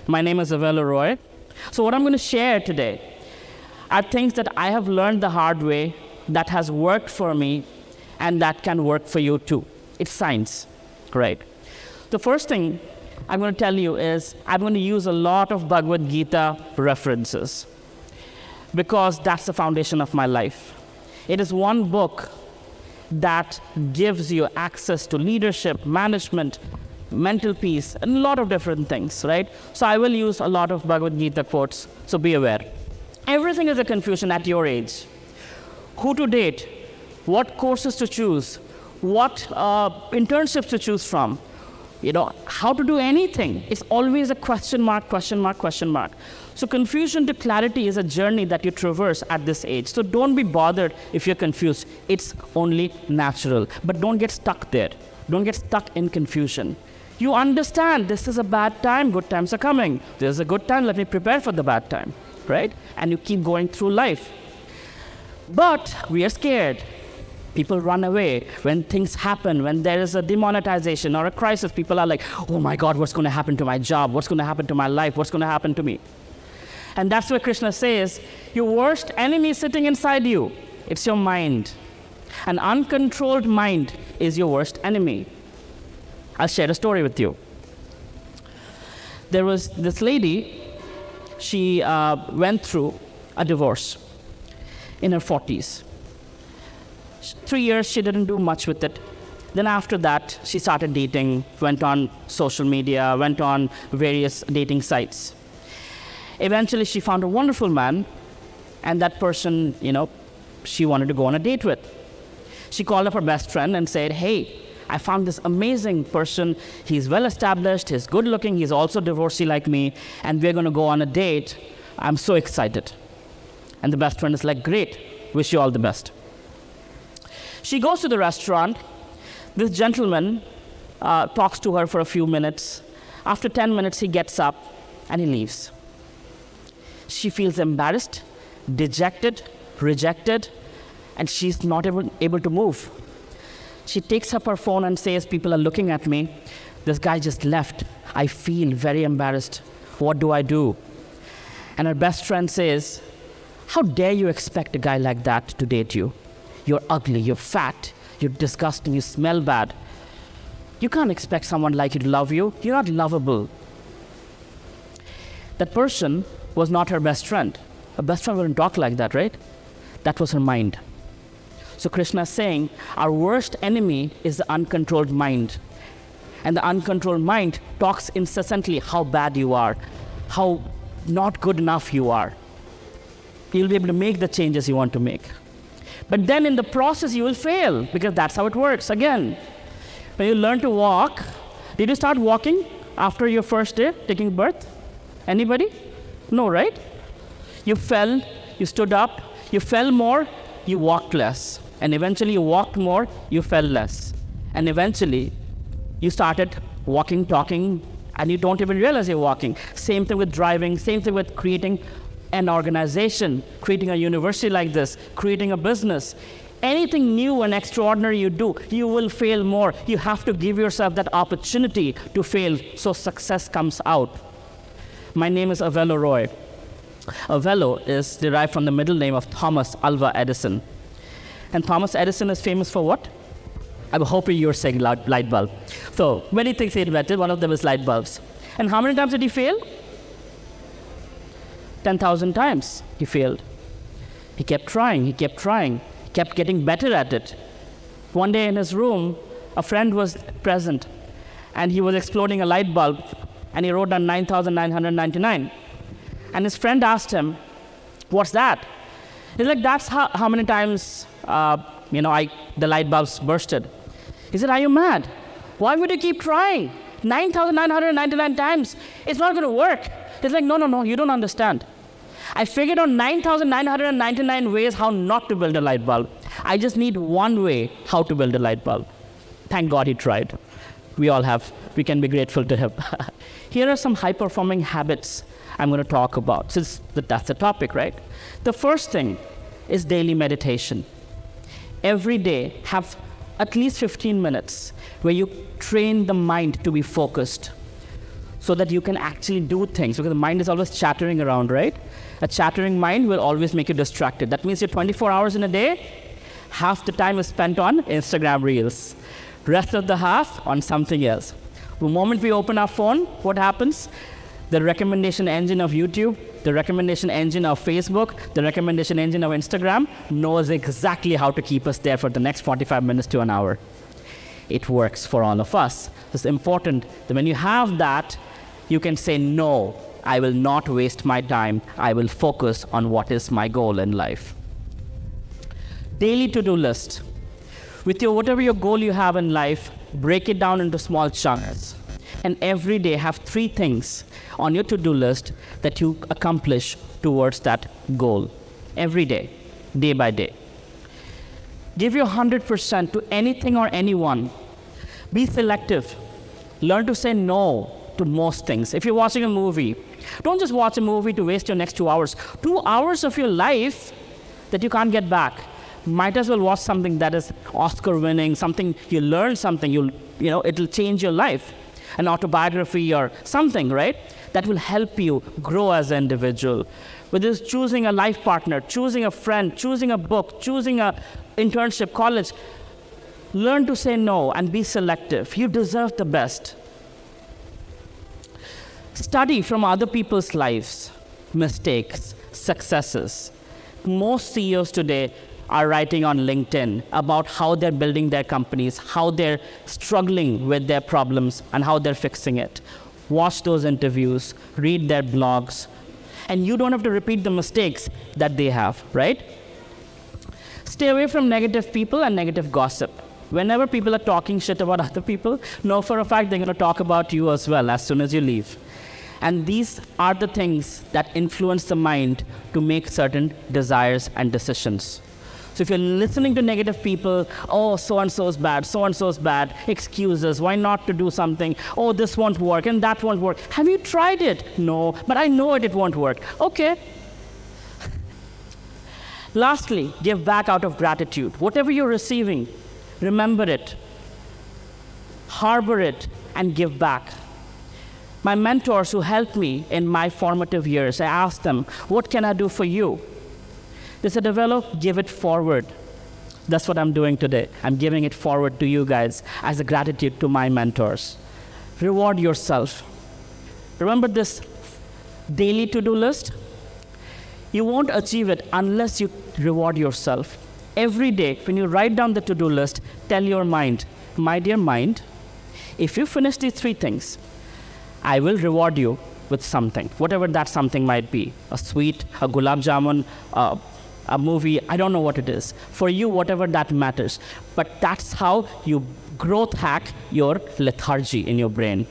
My name is Avelo. So what I'm going to share today are things that I have learned the hard way, that has worked for me, and that can work for you too. It's science, right? The first thing I'm going to tell you is I'm going to use a lot of Bhagavad Gita references because that's the foundation of my life. It is one book that gives you access to leadership, management, mental peace, and a lot of different things, right? So I will use a lot of Bhagavad Gita quotes, so be aware. Everything is a confusion at your age. Who to date, what courses to choose, what internships to choose from, how to do anything. It's always a question mark, question mark, question mark. So confusion to clarity is a journey that you traverse at this age. So don't be bothered if you're confused. It's only natural. But don't get stuck there. Don't get stuck in confusion. You understand this is a bad time, good times are coming. There's a good time, let me prepare for the bad time, right? And you keep going through life. But we are scared. People run away. When things happen, when there is a demonetization or a crisis, people are like, oh my God, what's going to happen to my job? What's going to happen to my life? What's going to happen to me? And that's where Krishna says, your worst enemy is sitting inside you. It's your mind. An uncontrolled mind is your worst enemy. I'll share a story with you. There was this lady, she went through a divorce in her 40s. 3 years, she didn't do much with it. Then after that, she started dating, went on social media, went on various dating sites. Eventually, she found a wonderful man, and that person, she wanted to go on a date with. She called up her best friend and said, hey, I found this amazing person. He's well established, he's good looking, he's also divorcee like me, and we're going to go on a date. I'm so excited. And the best friend is like, great, wish you all the best. She goes to the restaurant. This gentleman talks to her for a few minutes. After 10 minutes, he gets up and he leaves. She feels embarrassed, dejected, rejected, and she's not able to move. She takes up her phone and says, people are looking at me. This guy just left. I feel very embarrassed. What do I do? And her best friend says, how dare you expect a guy like that to date you? You're ugly, you're fat, you're disgusting, you smell bad. You can't expect someone like you to love you. You're not lovable. That person was not her best friend. Her best friend wouldn't talk like that, right? That was her mind. So Krishna is saying, our worst enemy is the uncontrolled mind. And the uncontrolled mind talks incessantly how bad you are, how not good enough you are. You'll be able to make the changes you want to make. But then in the process, you will fail, because that's how it works. Again, when you learn to walk, did you start walking after your first day, taking birth? Anybody? No, right? You fell, you stood up, you fell more, you walked less. And eventually you walked more, you fell less. And eventually, you started walking, talking, and you don't even realize you're walking. Same thing with driving, same thing with creating an organization, creating a university like this, creating a business. Anything new and extraordinary you do, you will fail more. You have to give yourself that opportunity to fail so success comes out. My name is Avelo. Avelo is derived from the middle name of Thomas Alva Edison. And Thomas Edison is famous for what? I'm hoping you're saying light bulb. So many things he invented, one of them is light bulbs. And how many times did he fail? 10,000 times he failed. He kept trying, he kept getting better at it. One day in his room, a friend was present, and he was exploding a light bulb, and he wrote down 9,999. And his friend asked him, what's that? He's like, that's how many times the light bulbs bursted. He said, are you mad? Why would you keep trying? 9,999 times. It's not going to work. He's like, no, you don't understand. I figured out 9,999 ways how not to build a light bulb. I just need one way how to build a light bulb. Thank God he tried. We all have. We can be grateful to him. Here are some high-performing habits I'm going to talk about, since that's the topic, right? The first thing is daily meditation. Every day, have at least 15 minutes where you train the mind to be focused. so that you can actually do things, because the mind is always chattering around, right? A chattering mind will always make you distracted. That means you're 24 hours in a day, half the time is spent on Instagram Reels, rest of the half on something else. The moment we open our phone, what happens? The recommendation engine of YouTube, the recommendation engine of Facebook, the recommendation engine of Instagram knows exactly how to keep us there for the next 45 minutes to an hour. It works for all of us. It's important that when you have that, you can say, no, I will not waste my time. I will focus on what is my goal in life. Daily to-do list. With whatever your goal you have in life, break it down into small chunks. And every day have 3 things on your to-do list that you accomplish towards that goal. Every day, day by day. Give your 100% to anything or anyone. Be selective. Learn to say no to most things. If you're watching a movie, don't just watch a movie to waste your next 2 hours. 2 hours of your life that you can't get back. Might as well watch something that is Oscar-winning, something you learn something, it'll change your life. An autobiography or something, right? That will help you grow as an individual. Whether it's choosing a life partner, choosing a friend, choosing a book, choosing an internship, college, learn to say no and be selective. You deserve the best. Study from other people's lives, mistakes, successes. Most CEOs today are writing on LinkedIn about how they're building their companies, how they're struggling with their problems, and how they're fixing it. Watch those interviews, read their blogs, and you don't have to repeat the mistakes that they have, right? Stay away from negative people and negative gossip. Whenever people are talking shit about other people, know for a fact they're going to talk about you as well as soon as you leave. And these are the things that influence the mind to make certain desires and decisions. So if you're listening to negative people, oh, so-and-so is bad, excuses, why not to do something, oh, this won't work and that won't work. Have you tried it? No, but I know it won't work. Okay. Lastly, give back out of gratitude. Whatever you're receiving, remember it, harbor it, and give back. My mentors who helped me in my formative years, I asked them, what can I do for you? They said, Avelo, give it forward. That's what I'm doing today. I'm giving it forward to you guys as a gratitude to my mentors. Reward yourself. Remember this daily to-do list? You won't achieve it unless you reward yourself. Every day, when you write down the to-do list, tell your mind, my dear mind, if you finish these 3 things, I will reward you with something, whatever that something might be. A sweet, a gulab jamun, a movie, I don't know what it is. For you, whatever that matters. But that's how you growth hack your lethargy in your brain.